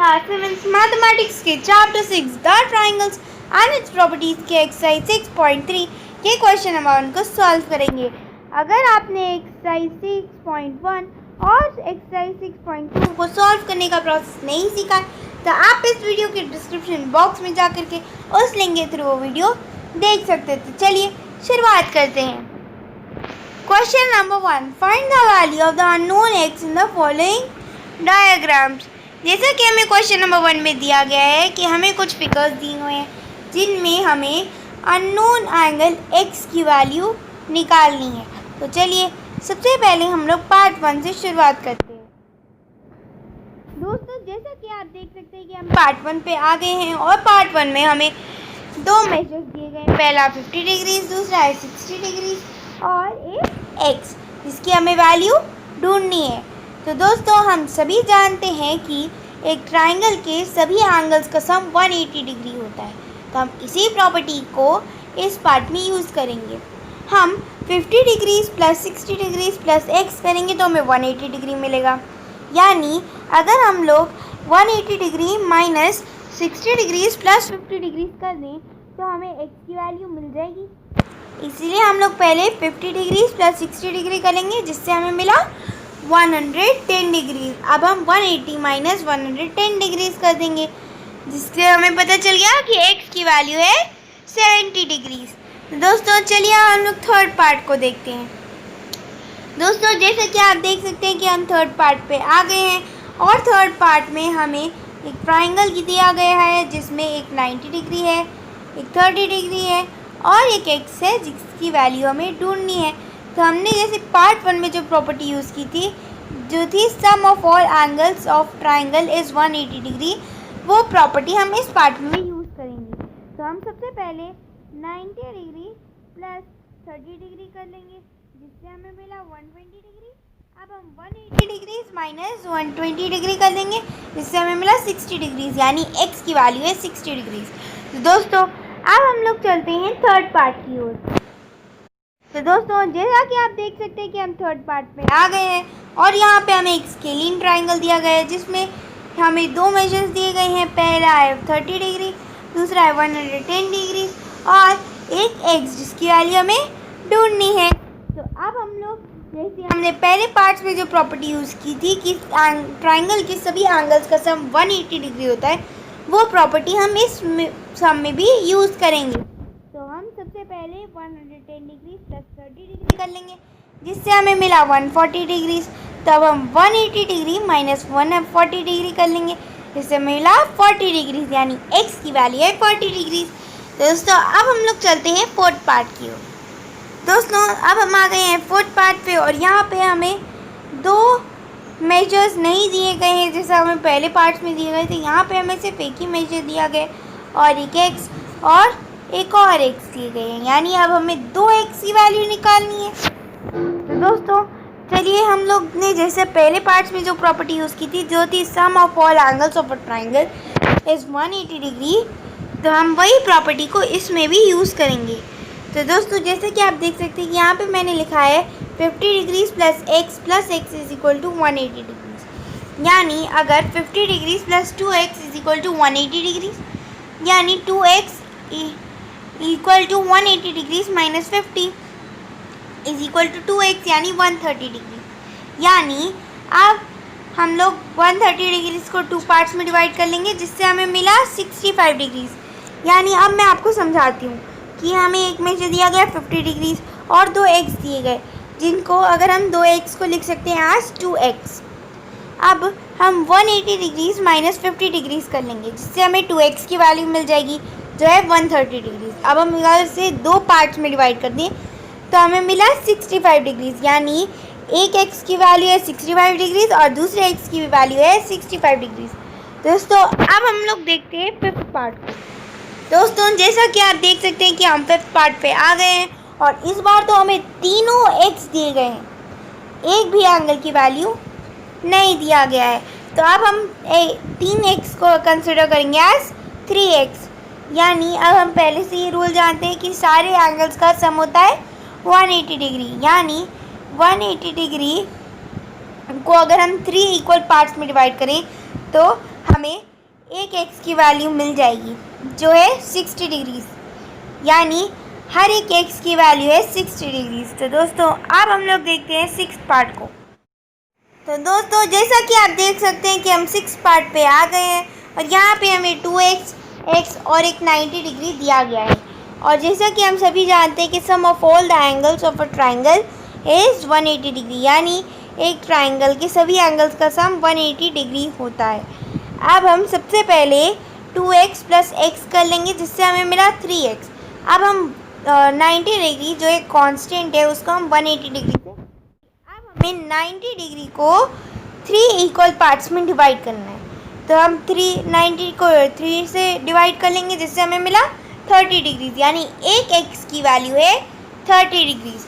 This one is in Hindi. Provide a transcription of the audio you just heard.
क्लास 7 मैथमेटिक्स के chapter 6 the triangles and its properties के एक्सरसाइज 6.3 के क्वेश्चन नंबर 1 को सॉल्व करेंगे। अगर आपने एक्सरसाइज 6.1 और एक्सरसाइज 6.2 को सॉल्व करने का प्रोसेस नहीं सीखा तो आप इस वीडियो के डिस्क्रिप्शन बॉक्स में जा करके उस लिंक के थ्रू वो वीडियो देख सकते हैं। तो चलिए शुरुआत करते हैं। Question number 1, find the value of the unknown x in the following diagrams. जैसा कि हमें क्वेश्चन नंबर 1 में दिया गया है कि हमें कुछ फिगर्स दिए हुए हैं जिनमें हमें अननोन एंगल x की वैल्यू निकालनी है। तो चलिए सबसे पहले हम लोग पार्ट 1 से शुरुआत करते हैं। दोस्तों जैसा कि आप देख सकते हैं कि हम पार्ट 1 पे आ गए हैं और पार्ट 1 में हमें दो मेजर्स दिए गए हैं, पहला 50 डिग्रीज, दूसरा है 60 डिग्रीज और एक x जिसकी हमें वैल्यू ढूंढनी है। तो दोस्तों हम सभी जानते हैं कि एक ट्राइंगल के सभी एंगल्स का सम 180 डिग्री होता है। तो हम इसी प्रॉपर्टी को इस पार्ट में यूज़ करेंगे। हम 50 degrees plus 60 degrees plus x करेंगे तो हमें 180 डिग्री मिलेगा। यानी अगर हम लोग 180 degree minus 60 degrees plus 50 degrees कर दें तो हमें x की वैल्यू मिल जाएगी। इसीलिए हम लोग पहले 50 डिग्रीज प्लस 60 डिग्री करेंगे जिससे हमें मिला 110 डिग्रीज। अब हम 180 माइनस 110 डिग्रीज कर देंगे जिससे हमें पता चल गया कि x की वैल्यू है 70 डिग्रीज। तो दोस्तों चलिए हम लोग थर्ड पार्ट को देखते हैं। दोस्तों जैसे कि आप देख सकते हैं कि हम थर्ड पार्ट पे आ गए हैं और थर्ड पार्ट में हमें एक ट्राइंगल दिया गया है जिसमें एक 90 डिग्री है, एक 30 डिग्री है और एक x है जिसकी वैल्यू हमें ढूंढनी है। तो हमने जैसे पार्ट 1 में जो प्रॉपर्टी यूज़ की थी जो थी sum of all angles of triangle is 180 degree, वो प्रॉपर्टी हम इस पार्ट में यूज़ करेंगे। तो हम सबसे पहले 90 डिग्री प्लस 30 डिग्री कर लेंगे जिससे हमें मिला 120 डिग्री। अब हम 180 डिग्रीज माइनस 120 डिग्री कर लेंगे जिससे हमें मिला 60 डिग्रीज, यानी x की वैल्यू है 60 डिग्रीज। तो दोस्तों अब हम लोग चलते हैं थर्ड पार्ट की ओर। तो दोस्तों जैसा कि आप देख सकते हैं कि हम थर्ड पार्ट में आ गए हैं और यहाँ पे हमें एक स्केलिन ट्राइंगल दिया गया है जिसमें हमें दो मेजर्स दिए गए हैं, पहला है 30 डिग्री, दूसरा है 110 डिग्री और एक x जिसकी वैल्यू हमें ढूंढनी है। तो अब हम लोग जैसे हमने पहले पार्ट्स में जो प्रॉपर्टी यूज़ की थी कि ट्राइंगल के सभी एंगल्स का सम 180 डिग्री होता है, वो प्रॉपर्टी हम इस सम में भी यूज़ करेंगे। तो हम सबसे पहले 110 डिग्री प्लस 30 डिग्री कर लेंगे जिससे हमें मिला 140 डिग्रीज। तब हम 180 डिग्री माइनस 140 डिग्री कर लेंगे जिससे मिला 40 डिग्रीज, यानी x की वैल्यू है 40 डिग्रीज। तो दोस्तों अब हम लोग चलते हैं फोर्थ पार्ट की ओर। दोस्तों अब हम आ गए हैं फोर्थ पार्ट पे और यहाँ पे हमें दो मेजर्स नहीं दिए गए हैं जैसा हमें पहले पार्ट्स में दिए गए थे। यहाँ पे हमें सिर्फ एक ही मेजर दिया गया और एक x और एक और x दिए गए हैं, यानी अब हमें दो x की वैल्यू निकालनी है। तो दोस्तों चलिए हम लोग ने जैसे पहले पार्ट्स में जो प्रॉपर्टी यूज़ की थी जो थी sum of all angles of a triangle is 180 degree, तो हम वही प्रॉपर्टी को इसमें भी यूज़ करेंगे। तो दोस्तों जैसे कि आप देख सकते हैं कि यहाँ पे मैंने लिखा है 50 degrees plus x is equal to 180 degrees, यानी अगर 50 degrees plus 2x is equal to 180 degrees, यानी 2x equal to 180 degrees minus 50 is equal to 2x, यानी 130 डिग्री। यानी अब हम लोग 130 डिग्रीज को टू पार्ट्स में डिवाइड कर लेंगे जिससे हमें मिला 65 डिग्रीज। यानी अब मैं आपको समझाती हूँ कि हमें एक मेजर दिया गया 50 डिग्रीज और दो x दिए गए जिनको अगर हम दो x को लिख सकते हैं एज 2x। अब हम 180 डिग्रीज माइनस 50 डिग्रीज कर लेंगे जिससे हमें 2x की वैल्यू मिल जाएगी जो है 130 डिग्रीज। अब हम अगर से दो पार्ट्स में डिवाइड कर दें तो हमें मिला 65 डिग्रीज, यानी एक x की वैल्यू है 65 डिग्रीज और दूसरे x की वैल्यू है 65 डिग्रीज। दोस्तों अब हम लोग देखते हैं फिफ्थ पार्ट को। दोस्तों जैसा कि आप देख सकते हैं कि हम फिफ्थ पार्ट पे आ गए हैं और इस बार तो हमें तीनों x दिए गए हैं, एक भी एंगल की वैल्यू नहीं दिया गया है। तो अब हम 3x को कंसिडर करेंगे एज 3x, यानी अब हम पहले से ये रूल जानते हैं कि सारे एंगल्स का सम होता है 180 डिग्री, यानी 180 डिग्री को अगर हम 3 इक्वल पार्ट्स में डिवाइड करें तो हमें एक एक्स की वैल्यू मिल जाएगी जो है 60 डिग्रीज, यानी हर एक एक्स की वैल्यू है 60 डिग्रीज। तो दोस्तों अब हम लोग देखते हैं 6th पार्ट को। तो दोस्तों जैसा कि आप देख सकते हैं कि हम 6th पार्ट पे आ गए हैं और यहाँ पे हमें 2x, x और एक 90 डिग्री दिया गया है। और जैसा कि हम सभी जानते हैं कि sum of all the angles of a triangle is 180 degree, यानी एक ट्राइंगल के सभी एंगल्स का सम 180 डिग्री होता है। अब हम सबसे पहले 2x + x कर लेंगे जिससे हमें मिला 3x। अब हम 90 डिग्री जो एक कांस्टेंट है उसको हम 180 डिग्री से, अब हमें 90 डिग्री को 3 इक्वल पार्ट्स में डिवाइड करना है। तो हम 90 को 3 से डिवाइड कर लेंगे जिससे हमें मिला 30 डिग्रीज, यानी एक एक्स की वैल्यू है 30 डिग्रीज।